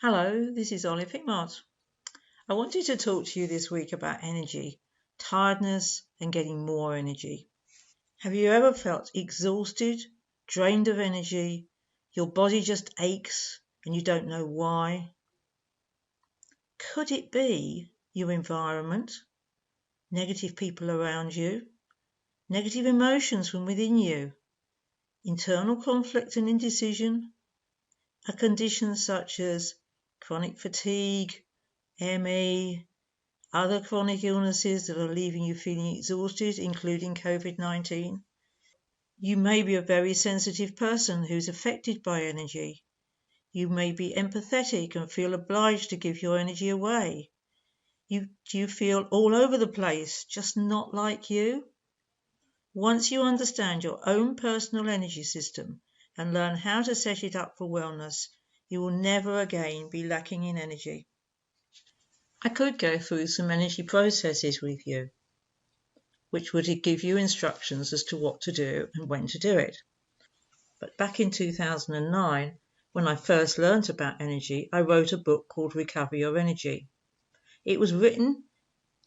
Hello, this is Ollie Pickmart. I wanted to talk to you this week about energy, tiredness, and getting more energy. Have you ever felt exhausted, drained of energy, your body just aches and you don't know why? Could it be your environment, negative people around you, negative emotions from within you, internal conflict and indecision, a condition such as chronic fatigue, ME, other chronic illnesses that are leaving you feeling exhausted, including COVID-19? You may be a very sensitive person who's affected by energy. You may be empathetic and feel obliged to give your energy away. Do you feel all over the place, just not like you? Once you understand your own personal energy system and learn how to set it up for wellness, you will never again be lacking in energy. I could go through some energy processes with you, which would give you instructions as to what to do and when to do it. But back in 2009, when I first learnt about energy, I wrote a book called Recover Your Energy. It was written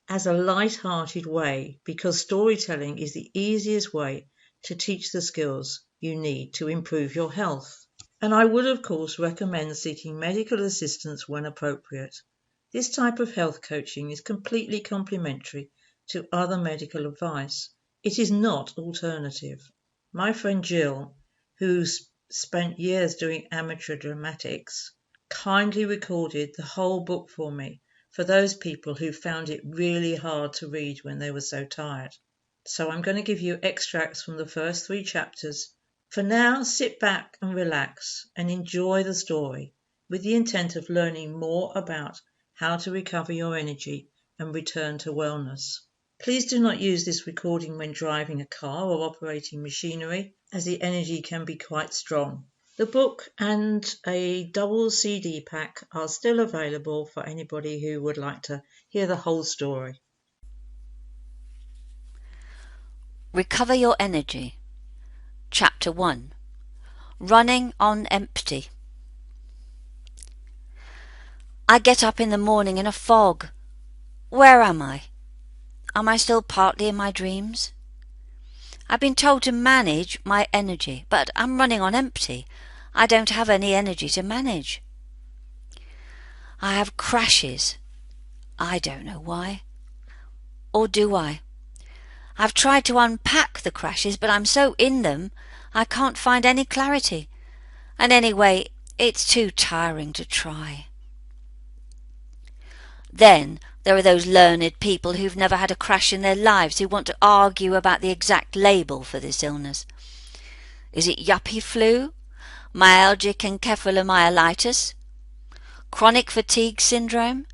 as a light-hearted way because storytelling is the easiest way to teach the skills you need to improve your health. And I would, of course, recommend seeking medical assistance when appropriate. This type of health coaching is completely complementary to other medical advice. It is not alternative. My friend Jill, who's spent years doing amateur dramatics, kindly recorded the whole book for me for those people who found it really hard to read when they were so tired. So I'm going to give you extracts from the first 3 chapters. For now, sit back and relax and enjoy the story with the intent of learning more about how to recover your energy and return to wellness. Please do not use this recording when driving a car or operating machinery, as the energy can be quite strong. The book and a double CD pack are still available for anybody who would like to hear the whole story. Recover Your Energy. Chapter 1. Running on Empty. I get up in the morning in a fog. Where am I? Am I still partly in my dreams? I've been told to manage my energy, but I'm running on empty. I don't have any energy to manage. I have crashes. I don't know why. Or do I? I've tried to unpack the crashes, but I'm so in them I can't find any clarity. And anyway, it's too tiring to try. Then there are those learned people who've never had a crash in their lives who want to argue about the exact label for this illness. Is it yuppie flu? Myalgic encephalomyelitis? Chronic fatigue syndrome?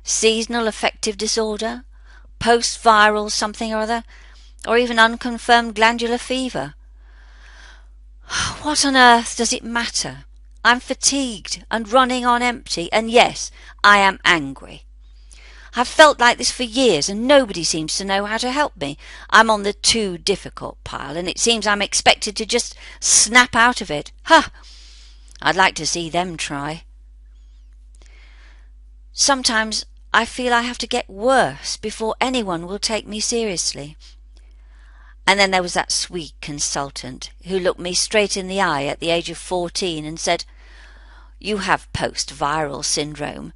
Seasonal affective disorder? Post-viral something or other? Or even unconfirmed glandular fever? What on earth does it matter? I'm fatigued and running on empty, and yes, I am angry. I've felt like this for years and nobody seems to know how to help me. I'm on the too difficult pile and it seems I'm expected to just snap out of it. Ha! I'd like to see them try. Sometimes I feel I have to get worse before anyone will take me seriously. And then there was that sweet consultant who looked me straight in the eye at the age of 14 and said, "You have post-viral syndrome.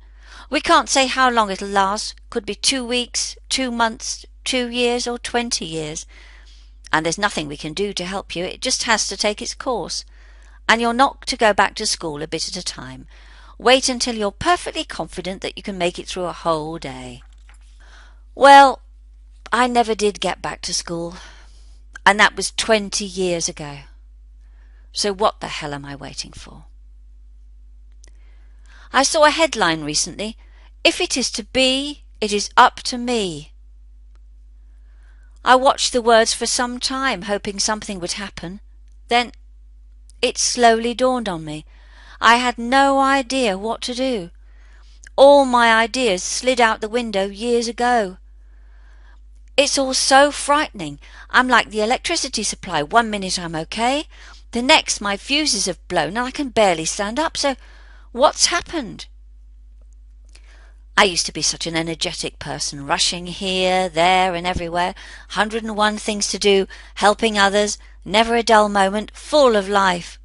We can't say how long it'll last. Could be 2 weeks, 2 months, 2 years, or 20 years. And there's nothing we can do to help you. It just has to take its course. And you're not to go back to school a bit at a time. Wait until you're perfectly confident that you can make it through a whole day." Well, I never did get back to school. And that was 20 years ago. So what the hell am I waiting for? I saw a headline recently, "If it is to be, it is up to me." I watched the words for some time, hoping something would happen. Then it slowly dawned on me. I had no idea what to do. All my ideas slid out the window years ago. It's all so frightening. I'm like the electricity supply. 1 minute I'm okay. The next my fuses have blown and I can barely stand up. So what's happened? I used to be such an energetic person, rushing here, there, and everywhere, 101 things to do, helping others, never a dull moment, full of life.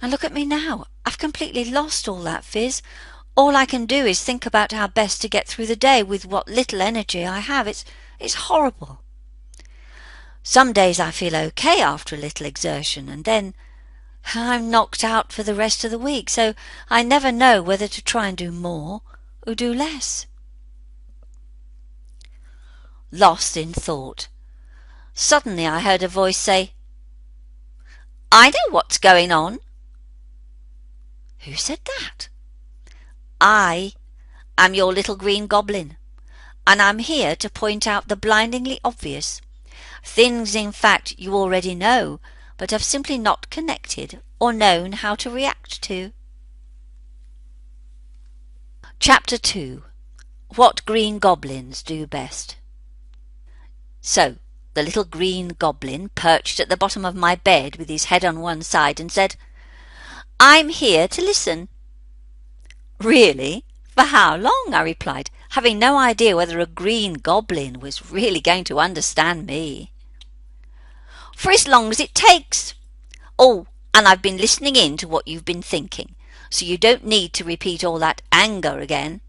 And look at me now. I've completely lost all that fizz. All I can do is think about how best to get through the day with what little energy I have. It's horrible. Some days I feel okay after a little exertion, and then I'm knocked out for the rest of the week, so I never know whether to try and do more or do less. Lost in thought. Suddenly I heard a voice say, "I know what's going on." Who said that? I am your little green goblin, and I'm here to point out the blindingly obvious. Things, in fact, you already know, but have simply not connected or known how to react to. Chapter 2. What Green Goblins Do Best. So, the little green goblin perched at the bottom of my bed with his head on one side and said, "I'm here to listen." "Really? For how long?" I replied, having no idea whether a green goblin was really going to understand me. "For as long as it takes. Oh, and I've been listening in to what you've been thinking, so you don't need to repeat all that anger again."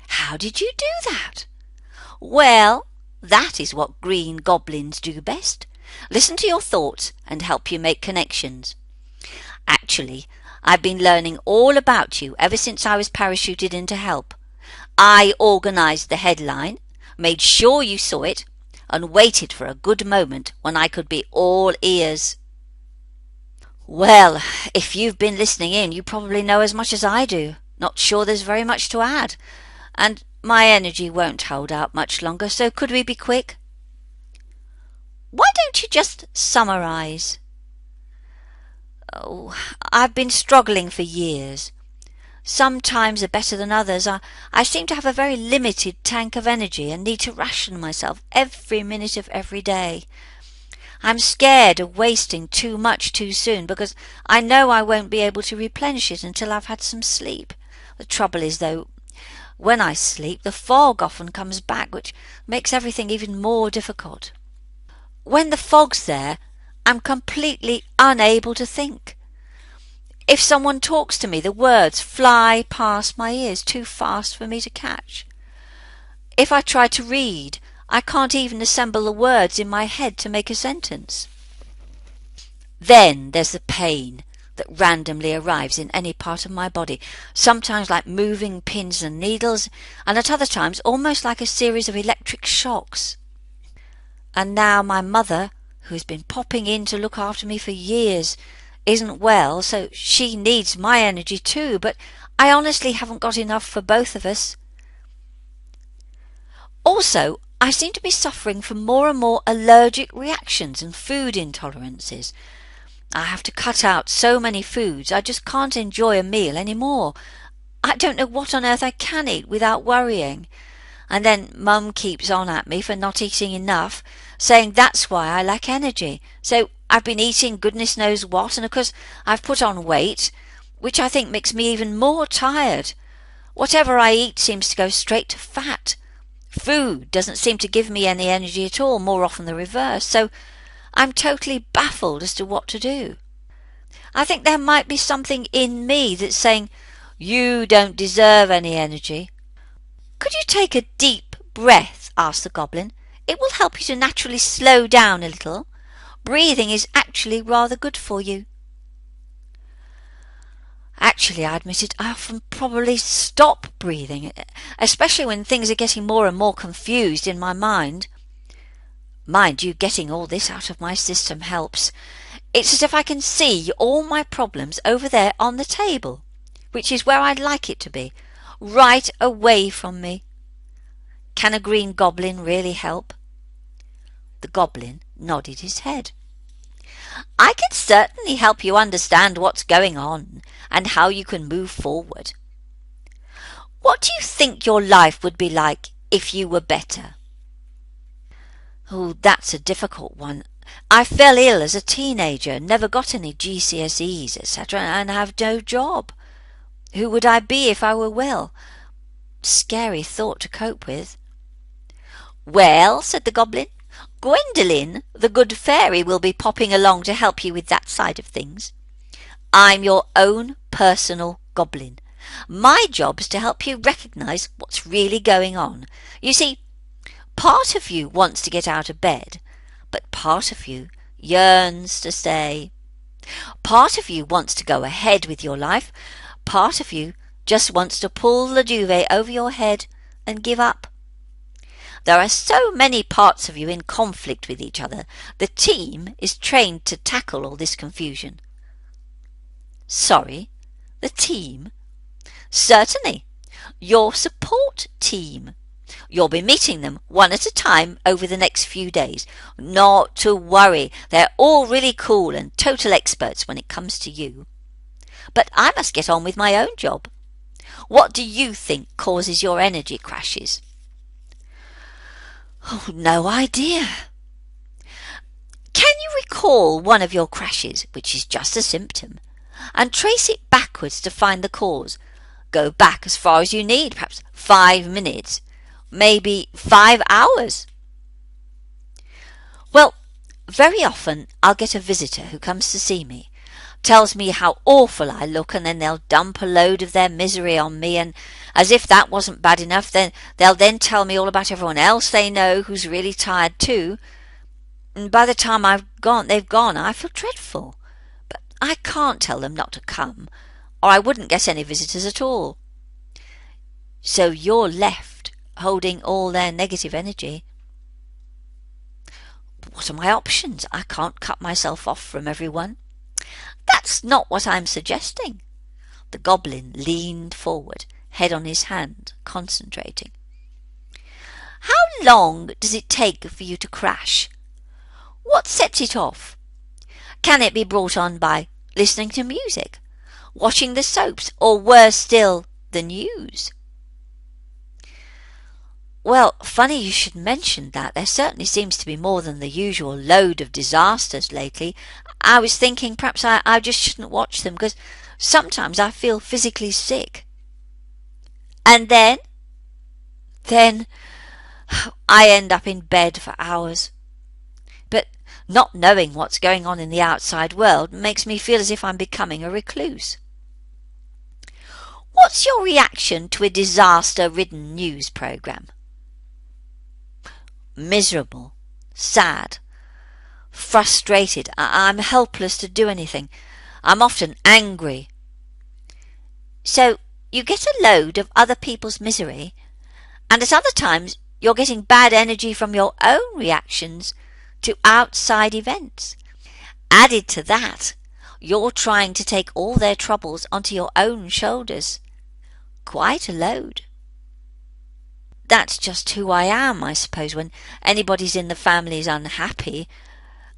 "How did you do that?" "Well, that is what green goblins do best. Listen to your thoughts and help you make connections. Actually, I've been learning all about you ever since I was parachuted in to help. I organised the headline, made sure you saw it, and waited for a good moment when I could be all ears." "Well, if you've been listening in, you probably know as much as I do. Not sure there's very much to add. And my energy won't hold out much longer, so could we be quick?" "Why don't you just summarise?" "Oh, I've been struggling for years. Some times are better than others. I seem to have a very limited tank of energy and need to ration myself every minute of every day. I'm scared of wasting too much too soon because I know I won't be able to replenish it until I've had some sleep. The trouble is, though, when I sleep, the fog often comes back, which makes everything even more difficult. When the fog's there, I'm completely unable to think. If someone talks to me, the words fly past my ears too fast for me to catch. If I try to read, I can't even assemble the words in my head to make a sentence. Then there's the pain that randomly arrives in any part of my body, sometimes like moving pins and needles, and at other times almost like a series of electric shocks. And now my mother, who has been popping in to look after me for years, isn't well, so she needs my energy too, but I honestly haven't got enough for both of us. Also, I seem to be suffering from more and more allergic reactions and food intolerances. I have to cut out so many foods I just can't enjoy a meal any more. I don't know what on earth I can eat without worrying. And then Mum keeps on at me for not eating enough, saying that's why I lack energy. So I've been eating goodness knows what, and of course I've put on weight, which I think makes me even more tired. Whatever I eat seems to go straight to fat. Food doesn't seem to give me any energy at all, more often the reverse, so I'm totally baffled as to what to do. I think there might be something in me that's saying, "You don't deserve any energy." "Could you take a deep breath?" asked the goblin. "It will help you to naturally slow down a little. Breathing is actually rather good for you." Actually, I admitted, I often probably stop breathing, especially when things are getting more and more confused in my mind. Mind you, getting all this out of my system helps. It's as if I can see all my problems over there on the table, which is where I'd like it to be, right away from me. Can a green goblin really help? The goblin nodded his head. "I can certainly help you understand what's going on and how you can move forward. What do you think your life would be like if you were better?" "Oh, that's a difficult one. I fell ill as a teenager, never got any GCSEs, etc., and have no job." Who would I be if I were well? Scary thought to cope with. Well, said the Goblin, Gwendolen, the good fairy, will be popping along to help you with that side of things. I'm your own personal goblin. My job's to help you recognise what's really going on. You see, part of you wants to get out of bed, but part of you yearns to stay. Part of you wants to go ahead with your life. Part of you just wants to pull the duvet over your head and give up. There are so many parts of you in conflict with each other. The team is trained to tackle all this confusion. Sorry, the team? Certainly, your support team. You'll be meeting them one at a time over the next few days. Not to worry, they're all really cool and total experts when it comes to you. But I must get on with my own job. What do you think causes your energy crashes? Oh, no idea. Can you recall one of your crashes, which is just a symptom, and trace it backwards to find the cause? Go back as far as you need, perhaps 5 minutes, maybe 5 hours. Well, very often I'll get a visitor who comes to see me, tells me how awful I look, and then they'll dump a load of their misery on me, and as if that wasn't bad enough, then they'll tell me all about everyone else they know who's really tired too. And by the time they've gone, I feel dreadful. But I can't tell them not to come, or I wouldn't get any visitors at all. So you're left holding all their negative energy. What are my options? I can't cut myself off from everyone. That's not what I'm suggesting. The Goblin leaned forward, head on his hand, concentrating. How long does it take for you to crash? What sets it off? Can it be brought on by listening to music, watching the soaps, or worse still, the news? Well, funny you should mention that. There certainly seems to be more than the usual load of disasters lately. I was thinking perhaps I just shouldn't watch them, because sometimes I feel physically sick. And then I end up in bed for hours. But not knowing what's going on in the outside world makes me feel as if I'm becoming a recluse. What's your reaction to a disaster-ridden news programme? Miserable, sad, frustrated. I'm helpless to do anything. I'm often angry. So you get a load of other people's misery, and at other times you're getting bad energy from your own reactions to outside events. Added to that, you're trying to take all their troubles onto your own shoulders. Quite a load. That's just who I am, I suppose. When anybody's in the family is unhappy,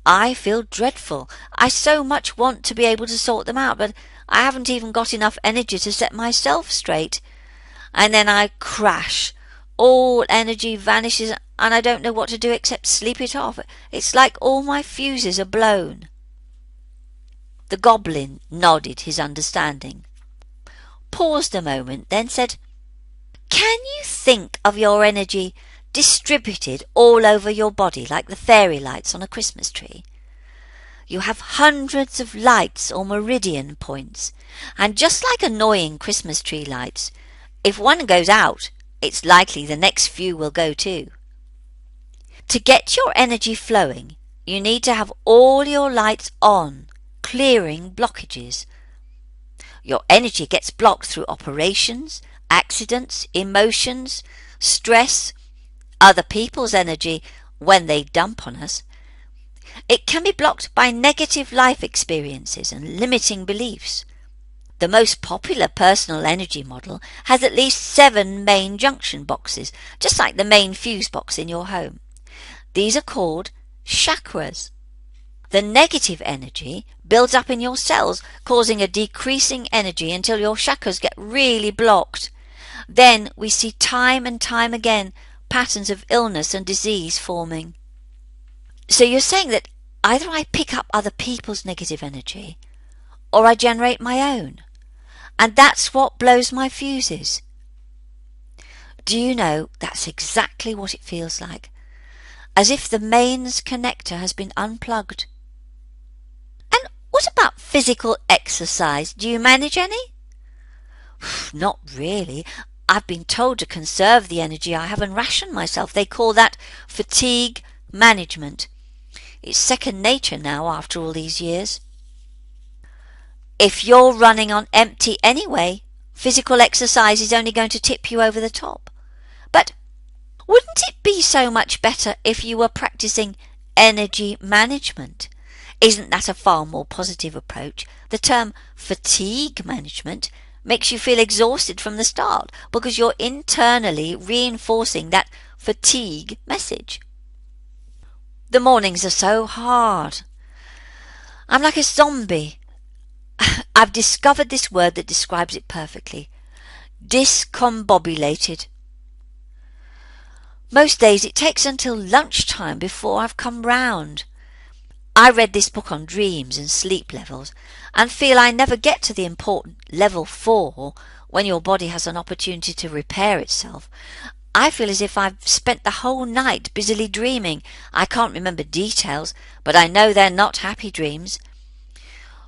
I feel dreadful. I so much want to be able to sort them out, but I haven't even got enough energy to set myself straight. And then I crash. All energy vanishes, and I don't know what to do except sleep it off. It's like all my fuses are blown. The Goblin nodded his understanding, paused a moment, then said, Can you think of your energy distributed all over your body like the fairy lights on a Christmas tree? You have hundreds of lights or meridian points, and just like annoying Christmas tree lights, if one goes out, it's likely the next few will go too. To get your energy flowing, you need to have all your lights on, clearing blockages. Your energy gets blocked through operations, accidents, emotions, stress, other people's energy when they dump on us. It can be blocked by negative life experiences and limiting beliefs. The most popular personal energy model has at least 7 main junction boxes, just like the main fuse box in your home. These are called chakras. The negative energy builds up in your cells, causing a decreasing energy until your chakras get really blocked. Then we see time and time again patterns of illness and disease forming. So you're saying that either I pick up other people's negative energy, or I generate my own. And that's what blows my fuses. Do you know, that's exactly what it feels like. As if the mains connector has been unplugged. And what about physical exercise? Do you manage any? Not really. I've been told to conserve the energy I have and ration myself. They call that fatigue management. It's second nature now after all these years. If you're running on empty anyway, physical exercise is only going to tip you over the top. But wouldn't it be so much better if you were practicing energy management? Isn't that a far more positive approach? The term fatigue management makes you feel exhausted from the start because you're internally reinforcing that fatigue message. The mornings are so hard. I'm like a zombie. I've discovered this word that describes it perfectly. Discombobulated. Most days it takes until lunchtime before I've come round. I read this book on dreams and sleep levels and feel I never get to the important level 4 when your body has an opportunity to repair itself. I feel as if I've spent the whole night busily dreaming. I can't remember details, but I know they're not happy dreams.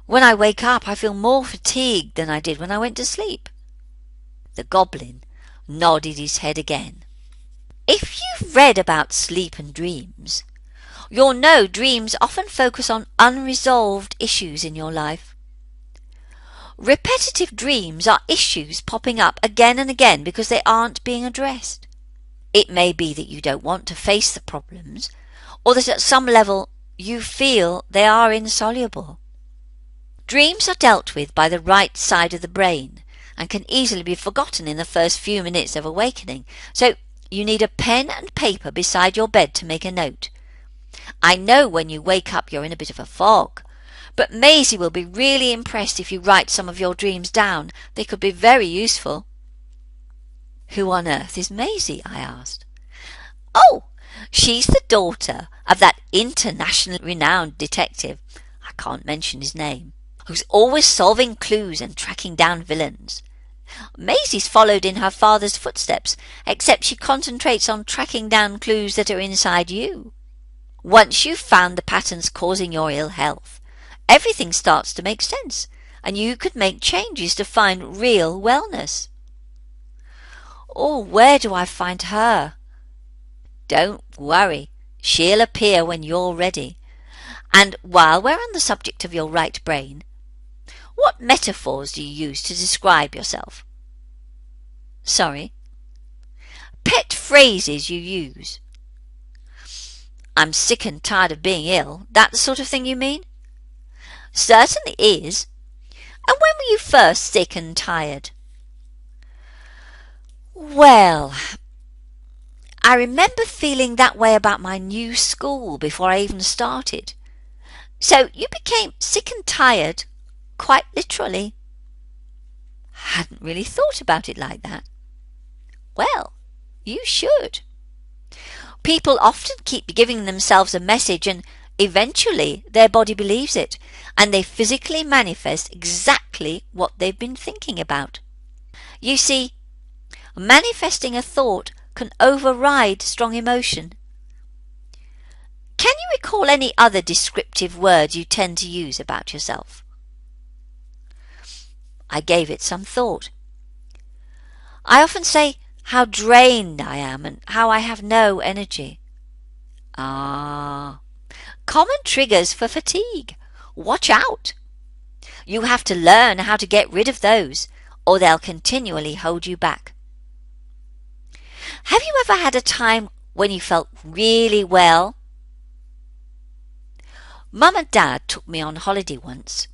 When I wake up, I feel more fatigued than I did when I went to sleep. The Goblin nodded his head again. If you've read about sleep and dreams, you'll know dreams often focus on unresolved issues in your life. Repetitive dreams are issues popping up again and again because they aren't being addressed. It may be that you don't want to face the problems, or that at some level you feel they are insoluble. Dreams are dealt with by the right side of the brain and can easily be forgotten in the first few minutes of awakening, so you need a pen and paper beside your bed to make a note. I know when you wake up you're in a bit of a fog, but Maisie will be really impressed if you write some of your dreams down. They could be very useful. Who on earth is Maisie? I asked. Oh, she's the daughter of that internationally renowned detective, I can't mention his name, who's always solving clues and tracking down villains. Maisie's followed in her father's footsteps, except she concentrates on tracking down clues that are inside you. Once you've found the patterns causing your ill health, everything starts to make sense, and you could make changes to find real wellness. Oh, where do I find her? Don't worry, she'll appear when you're ready. And while we're on the subject of your right brain, what metaphors do you use to describe yourself? Sorry? Pet phrases you use. I'm sick and tired of being ill. That the sort of thing you mean? Certainly is. And when were you first sick and tired? Well, I remember feeling that way about my new school before I even started. So you became sick and tired, quite literally. Hadn't really thought about it like that. Well, you should. People often keep giving themselves a message and eventually their body believes it and they physically manifest exactly what they've been thinking about. You see, manifesting a thought can override strong emotion. Can you recall any other descriptive words you tend to use about yourself? I gave it some thought. I often say how drained I am and how I have no energy. Ah, common triggers for fatigue. Watch out. You have to learn how to get rid of those, or they'll continually hold you back. Have you ever had a time when you felt really well? Mum and Dad took me on holiday once.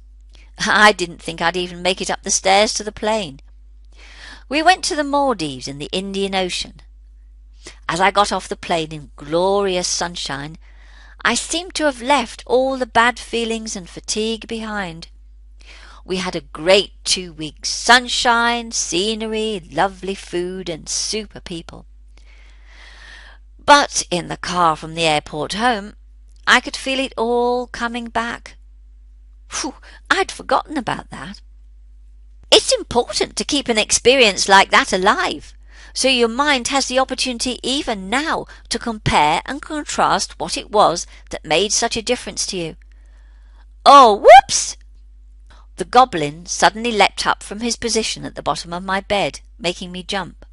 I didn't think I'd even make it up the stairs to the plane. We went to the Maldives in the Indian Ocean. As I got off the plane in glorious sunshine, I seemed to have left all the bad feelings and fatigue behind. We had a great 2 weeks, sunshine, scenery, lovely food, and super people. But in the car from the airport home, I could feel it all coming back. Whew, I'd forgotten about that. It's important to keep an experience like that alive, so your mind has the opportunity even now to compare and contrast what it was that made such a difference to you. Oh, whoops! The goblin suddenly leapt up from his position at the bottom of my bed, making me jump.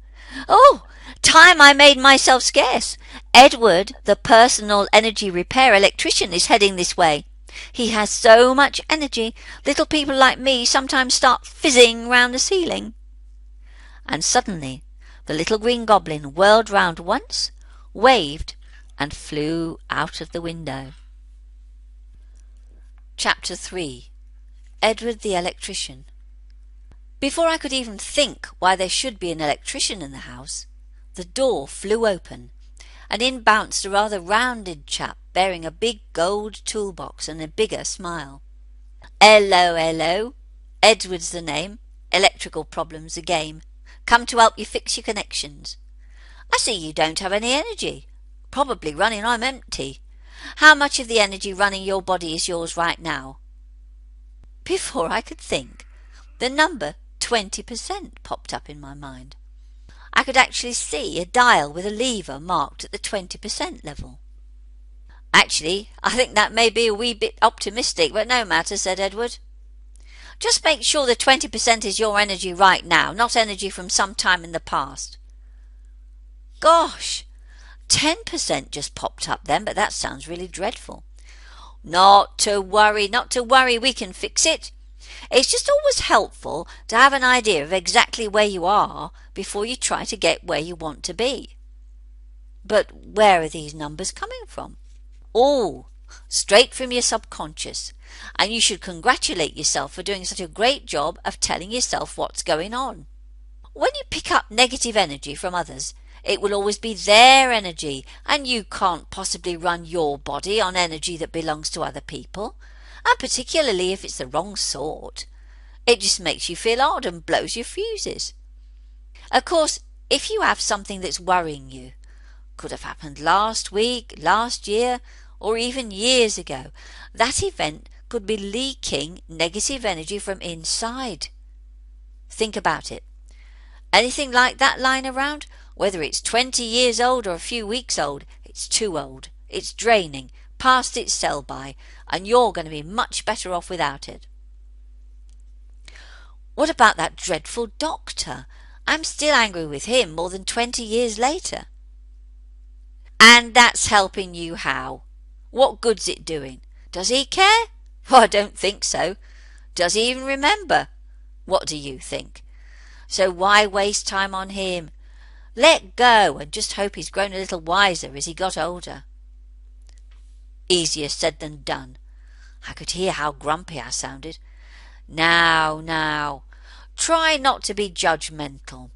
Oh, time I made myself scarce. Edward, the personal energy repair electrician, is heading this way. He has so much energy, little people like me sometimes start fizzing round the ceiling. And suddenly the little green goblin whirled round once, waved, and flew out of the window. Chapter 3. Edward the Electrician. Before I could even think why there should be an electrician in the house, the door flew open, and in bounced a rather rounded chap bearing a big gold toolbox and a bigger smile. "Hello, hello. Edward's the name. Electrical problems a game. Come to help you fix your connections. I see you don't have any energy. Probably running on empty. How much of the energy running your body is yours right now?" Before I could think, the number 20% popped up in my mind. I could actually see a dial with a lever marked at the 20% level. "Actually, I think that may be a wee bit optimistic, but no matter," said Edward. "Just make sure the 20% is your energy right now, not energy from some time in the past." Gosh, 10% just popped up then, but that sounds really dreadful. Not to worry, we can fix it. It's just always helpful to have an idea of exactly where you are before you try to get where you want to be. But where are these numbers coming from? Oh, straight from your subconscious, and you should congratulate yourself for doing such a great job of telling yourself what's going on. When you pick up negative energy from others, it will always be their energy, and you can't possibly run your body on energy that belongs to other people, and particularly if it's the wrong sort. It just makes you feel odd and blows your fuses. Of course, if you have something that's worrying you, could have happened last week, last year, or even years ago, that event could be leaking negative energy from inside. Think about it. Anything like that lying around, whether it's 20 years old or a few weeks old, it's too old, it's draining, past its sell-by, and you're going to be much better off without it. What about that dreadful doctor? I'm still angry with him more than 20 years later. And that's helping you how? What good's it doing? Does he care? Well, I don't think so. Does he even remember? What do you think? So why waste time on him? Let go and just hope he's grown a little wiser as he got older. Easier said than done. I could hear how grumpy I sounded. Now, try not to be judgmental.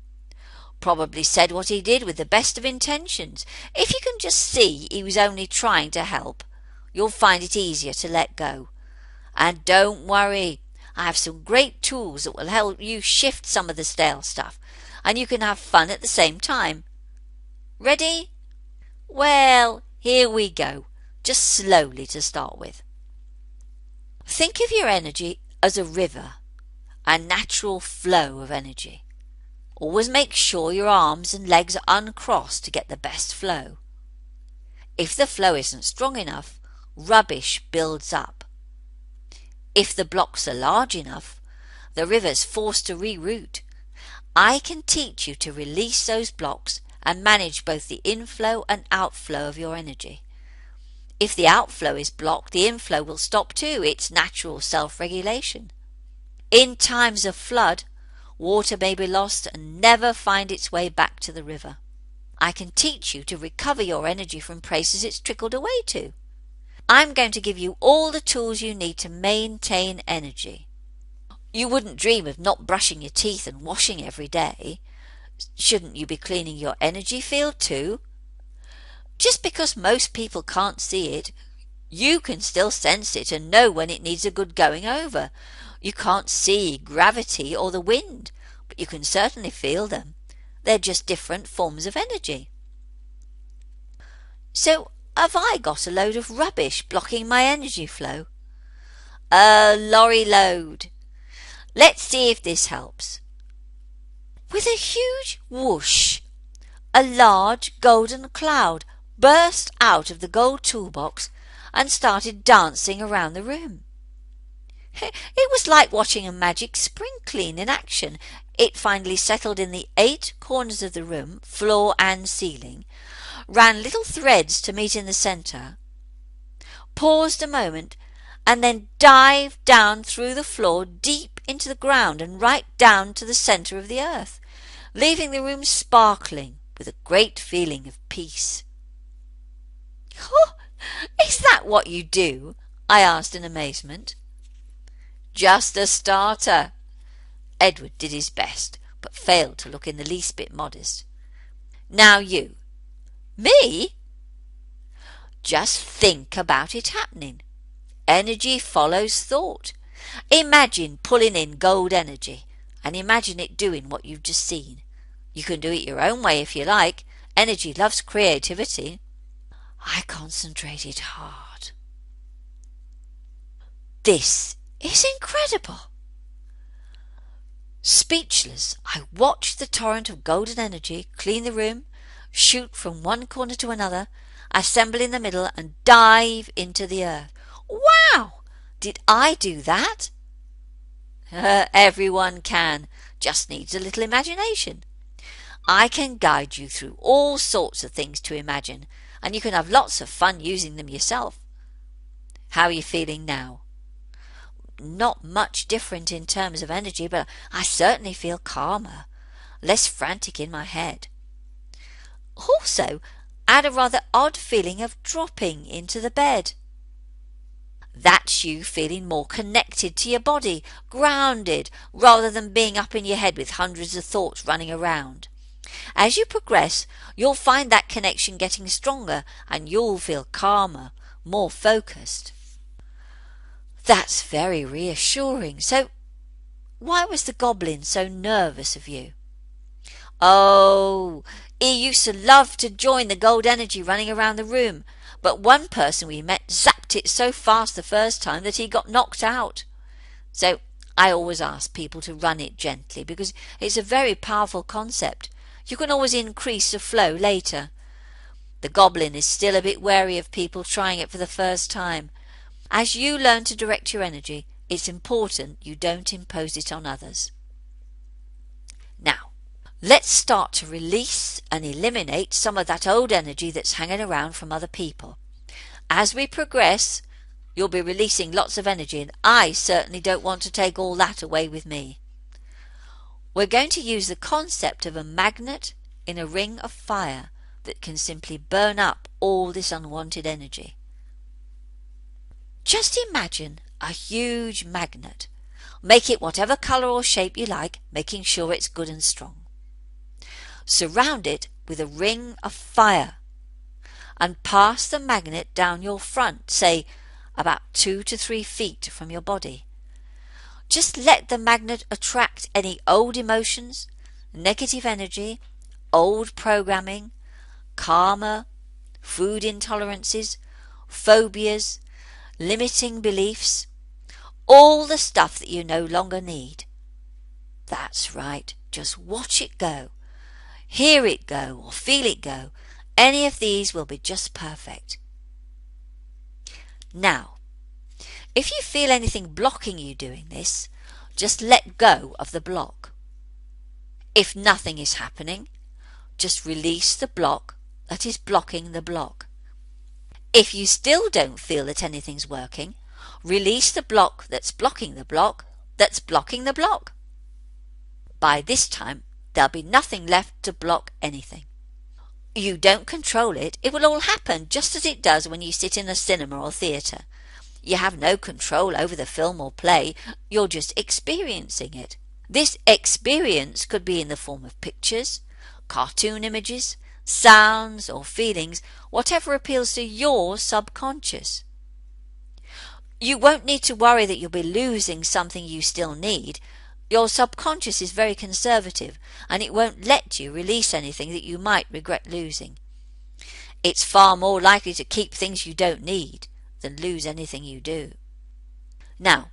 Probably said what he did with the best of intentions. If you can just see he was only trying to help, you'll find it easier to let go. And don't worry, I have some great tools that will help you shift some of the stale stuff, and you can have fun at the same time. Ready? Well, here we go, just slowly to start with. Think of your energy as a river, a natural flow of energy. Always make sure your arms and legs are uncrossed to get the best flow. If the flow isn't strong enough, rubbish builds up. If the blocks are large enough, the river's forced to reroute. I can teach you to release those blocks and manage both the inflow and outflow of your energy. If the outflow is blocked, the inflow will stop too. It's natural self-regulation. In times of flood, water may be lost and never find its way back to the river. I can teach you to recover your energy from places it's trickled away to. I'm going to give you all the tools you need to maintain energy. You wouldn't dream of not brushing your teeth and washing every day. Shouldn't you be cleaning your energy field too? Just because most people can't see it, you can still sense it and know when it needs a good going over. You can't see gravity or the wind, but you can certainly feel them. They're just different forms of energy. So, have I got a load of rubbish blocking my energy flow? A lorry load. Let's see if this helps. With a huge whoosh, a large golden cloud burst out of the gold toolbox and started dancing around the room. It was like watching a magic spring clean in action. It finally settled in the 8 corners of the room, floor and ceiling, ran little threads to meet in the centre, paused a moment, and then dived down through the floor deep into the ground and right down to the centre of the earth, leaving the room sparkling with a great feeling of peace. "Oh, is that what you do?" I asked in amazement. "Just a starter." Edward did his best, but failed to look in the least bit modest. "Now you." "Me?" "Just think about it happening. Energy follows thought. Imagine pulling in gold energy, and imagine it doing what you've just seen. You can do it your own way if you like. Energy loves creativity." I concentrated hard. "This is incredible." Speechless, I watched the torrent of golden energy clean the room, shoot from one corner to another, assemble in the middle, and dive into the earth. Wow! Did I do that? Everyone can, just needs a little imagination. I can guide you through all sorts of things to imagine, and you can have lots of fun using them yourself. How are you feeling now? Not much different in terms of energy, but I certainly feel calmer, less frantic in my head. Also, I had a rather odd feeling of dropping into the bed. That's you feeling more connected to your body, grounded, rather than being up in your head with hundreds of thoughts running around. As you progress, you'll find that connection getting stronger, and you'll feel calmer, more focused. That's very reassuring. So, why was the goblin so nervous of you? Oh, he used to love to join the gold energy running around the room, but one person we met zapped it so fast the first time that he got knocked out. So I always ask people to run it gently, because it's a very powerful concept. You can always increase the flow later. The goblin is still a bit wary of people trying it for the first time. As you learn to direct your energy, it's important you don't impose it on others. Now, let's start to release and eliminate some of that old energy that's hanging around from other people. As we progress, you'll be releasing lots of energy, and I certainly don't want to take all that away with me. We're going to use the concept of a magnet in a ring of fire that can simply burn up all this unwanted energy. Just imagine a huge magnet. Make it whatever colour or shape you like, making sure it's good and strong. Surround it with a ring of fire and pass the magnet down your front, say about 2 to 3 feet from your body. Just let the magnet attract any old emotions, negative energy, old programming, karma, food intolerances, phobias, limiting beliefs, all the stuff that you no longer need. That's right, just watch it go. Hear it go or feel it go. Any of these will be just perfect. Now, if you feel anything blocking you doing this, just let go of the block. If nothing is happening, just release the block that is blocking the block. If you still don't feel that anything's working, release the block that's blocking the block that's blocking the block. By this time, there'll be nothing left to block anything. You don't control it. It will all happen just as it does when you sit in a cinema or theatre. You have no control over the film or play. You're just experiencing it. This experience could be in the form of pictures, cartoon images, sounds or feelings, whatever appeals to your subconscious. You won't need to worry that you'll be losing something you still need. Your subconscious is very conservative, and it won't let you release anything that you might regret losing. It's far more likely to keep things you don't need than lose anything you do. Now,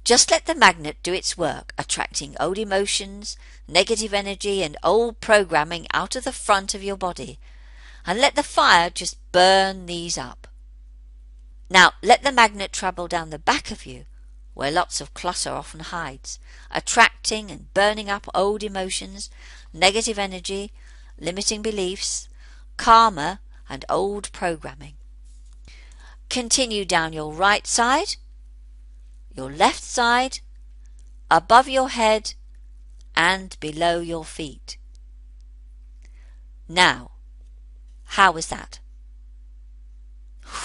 Just let the magnet do its work, attracting old emotions, negative energy, and old programming out of the front of your body, and let the fire just burn these up. Now let the magnet travel down the back of you, where lots of clutter often hides, attracting and burning up old emotions, negative energy, limiting beliefs, karma, and old programming. Continue down your right side, your left side, above your head, and below your feet. Now, how was that?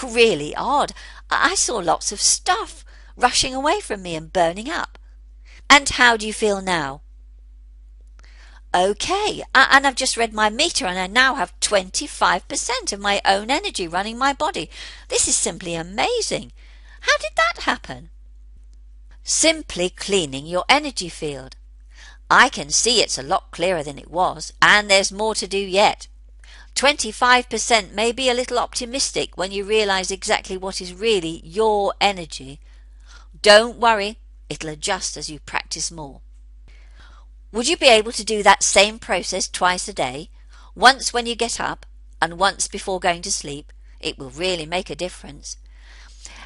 Really odd. I saw lots of stuff rushing away from me and burning up. And how do you feel now? Okay, and I've just read my meter and I now have 25% of my own energy running my body. This is simply amazing. How did that happen? Simply cleaning your energy field. I can see it's a lot clearer than it was, and there's more to do yet. 25% may be a little optimistic when you realize exactly what is really your energy. Don't worry, it'll adjust as you practice more. Would you be able to do that same process twice a day, once when you get up and once before going to sleep? It will really make a difference.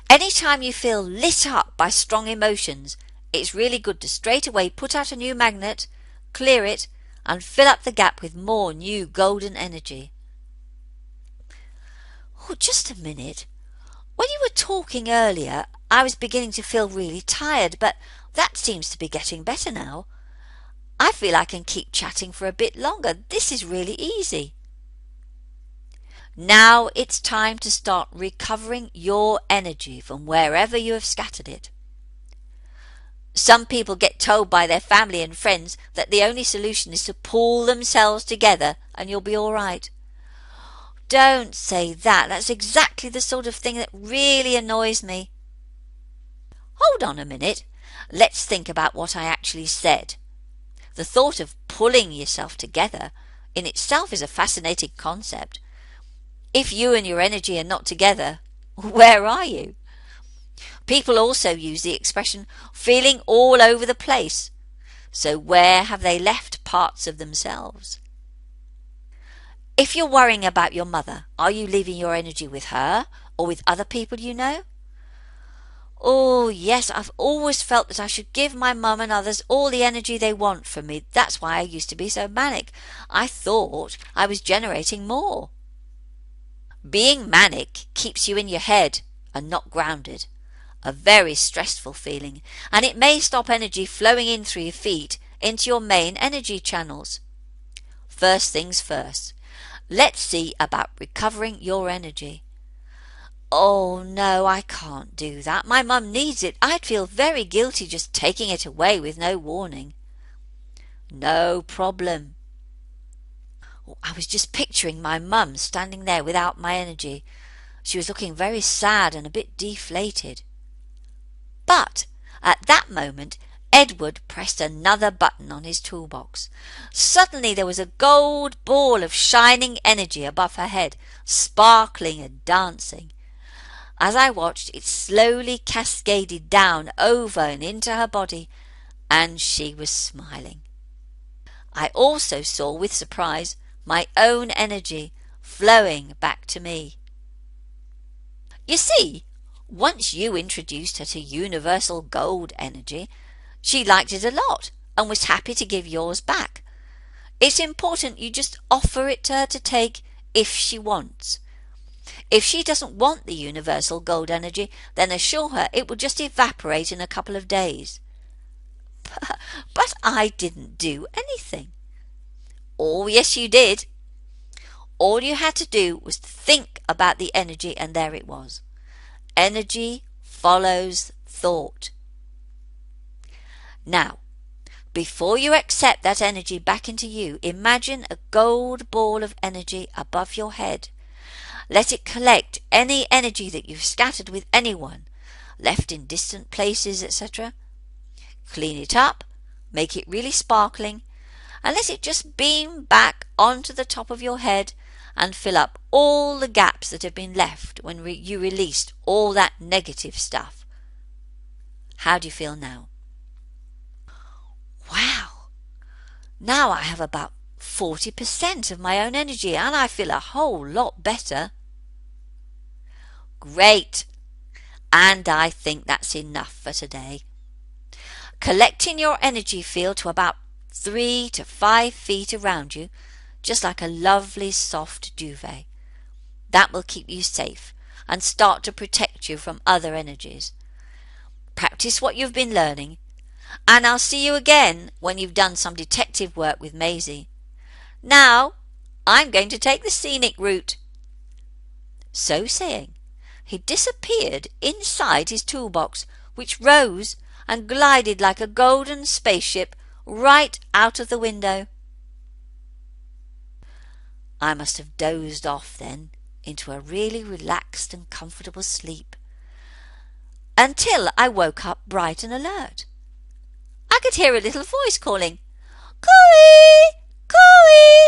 Anytime you feel lit up by strong emotions, it's really good to straight away put out a new magnet, clear it, and fill up the gap with more new golden energy. Oh, just a minute. When you were talking earlier, I was beginning to feel really tired, but that seems to be getting better now. I feel I can keep chatting for a bit longer. This is really easy. Now it's time to start recovering your energy from wherever you have scattered it. Some people get told by their family and friends that the only solution is to pull themselves together and you'll be all right. Don't say that. That's exactly the sort of thing that really annoys me. Hold on a minute. Let's think about what I actually said. The thought of pulling yourself together in itself is a fascinating concept. If you and your energy are not together, where are you? People also use the expression feeling all over the place. So where have they left parts of themselves? If you're worrying about your mother, are you leaving your energy with her or with other people you know? Oh, yes, I've always felt that I should give my mum and others all the energy they want from me. That's why I used to be so manic. I thought I was generating more. Being manic keeps you in your head and not grounded. A very stressful feeling, and it may stop energy flowing in through your feet into your main energy channels. First things first, let's see about recovering your energy. Oh no, I can't do that. My mum needs it. I'd feel very guilty just taking it away with no warning. No problem. I was just picturing my mum standing there without my energy. She was looking very sad and a bit deflated. But at that moment, Edward pressed another button on his toolbox. Suddenly there was a gold ball of shining energy above her head, sparkling and dancing. As I watched, it slowly cascaded down over and into her body, and she was smiling. I also saw with surprise my own energy flowing back to me. You see, once you introduced her to universal gold energy, she liked it a lot and was happy to give yours back. It's important you just offer it to her to take if she wants. If she doesn't want the universal gold energy, then assure her it will just evaporate in a couple of days. But I didn't do anything. Oh, yes, you did. All you had to do was think about the energy, and there it was. Energy follows thought. Now, before you accept that energy back into you, imagine a gold ball of energy above your head. Let it collect any energy that you've scattered with anyone, left in distant places, etc. Clean it up, make it really sparkling, and let it just beam back onto the top of your head and fill up all the gaps that have been left when you released all that negative stuff. How do you feel now? Wow! Now I have about 40% of my own energy and I feel a whole lot better. Great! And I think that's enough for today. Collecting your energy field to about 3 to 5 feet around you, just like a lovely soft duvet. That will keep you safe and start to protect you from other energies. Practice what you've been learning, and I'll see you again when you've done some detective work with Maisie. Now, I'm going to take the scenic route. So saying, he disappeared inside his toolbox, which rose and glided like a golden spaceship right out of the window. I must have dozed off then into a really relaxed and comfortable sleep, until I woke up bright and alert. I could hear a little voice calling, "Cooey! Cooey!"